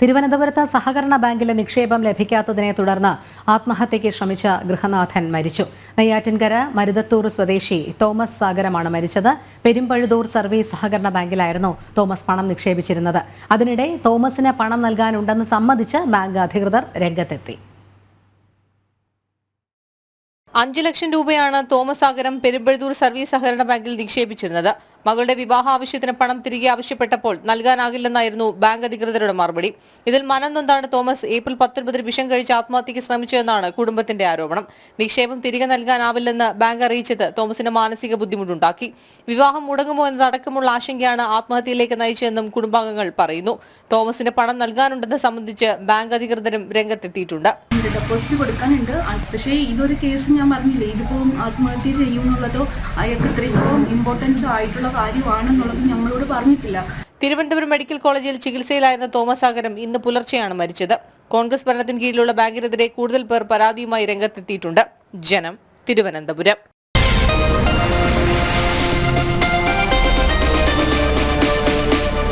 തിരുവനന്തപുരത്ത് സഹകരണ ബാങ്കിലെ നിക്ഷേപം ലഭിക്കാത്തതിനെ തുടർന്ന് ആത്മഹത്യയ്ക്ക് ശ്രമിച്ച ഗൃഹനാഥൻ മരിച്ചു. നെയ്യാറ്റിൻകര മരുതത്തൂർ സ്വദേശി തോമസ് സാഗരമാണ് മരിച്ചത്. പെരുമ്പഴുതൂർ സർവീസ് സഹകരണ ബാങ്കിലായിരുന്നു തോമസ് പണം നിക്ഷേപിച്ചിരുന്നത്. അതിനിടെ തോമസിന് പണം നൽകാനുണ്ടെന്ന് സമ്മതിച്ച് ബാങ്ക് അധികൃതർ രംഗത്തെത്തി. 5 ലക്ഷം രൂപയാണ് തോമസ് സാഗരം പെരുമ്പഴുതൂർ സർവീസ് സഹകരണ ബാങ്കിൽ നിക്ഷേപിച്ചിരുന്നത്. മകളുടെ വിവാഹ ആവശ്യത്തിന് പണം തിരികെ ആവശ്യപ്പെട്ടപ്പോൾ നൽകാനാകില്ലെന്നായിരുന്നു ബാങ്ക് അധികൃതരുടെ മറുപടി. ഇതിൽ മനംനൊന്താണ് തോമസ് ഏപ്രിൽ 19 വിഷം കഴിച്ച് ആത്മഹത്യയ്ക്ക് ശ്രമിച്ചതെന്നാണ് കുടുംബത്തിന്റെ ആരോപണം. നിക്ഷേപം തിരികെ നൽകാനാവില്ലെന്ന് ബാങ്ക് അറിയിച്ചത് തോമസിന് മാനസിക ബുദ്ധിമുട്ടുണ്ടാക്കി. വിവാഹം മുടങ്ങുമോ എന്നതടക്കമുള്ള ആശങ്കയാണ് ആത്മഹത്യയിലേക്ക് നയിച്ചതെന്നും കുടുംബാംഗങ്ങൾ പറയുന്നു. തോമസിന് പണം നൽകാനുണ്ടെന്ന് സംബന്ധിച്ച് ബാങ്ക് അധികൃതരും രംഗത്തെത്തിയിട്ടുണ്ട്. ഡെപ്പോസിറ്റ് കൊടുക്കാനുണ്ട്. പക്ഷേ ഇതൊരു കേസ് ഞാൻ പറഞ്ഞില്ലേ, ഇതിപ്പോൾ ആത്മഹത്യ ചെയ്യുമെന്നുള്ളതോ അയാൾക്ക് ഇത്രയും ഇമ്പോർട്ടൻസ് ആയിട്ടുള്ള കാര്യമാണെന്നുള്ളത് ഞങ്ങളോട് പറഞ്ഞിട്ടില്ല. തിരുവനന്തപുരം മെഡിക്കൽ കോളേജിൽ ചികിത്സയിലായിരുന്ന തോമസ് സാഗരം ഇന്ന് പുലർച്ചെയാണ് മരിച്ചത്. കോൺഗ്രസ് ഭരണത്തിന് കീഴിലുള്ള ബാങ്കിനെതിരെ കൂടുതൽ പേർ പരാതിയുമായി രംഗത്തെത്തിയിട്ടുണ്ട്. ജനം, തിരുവനന്തപുരം.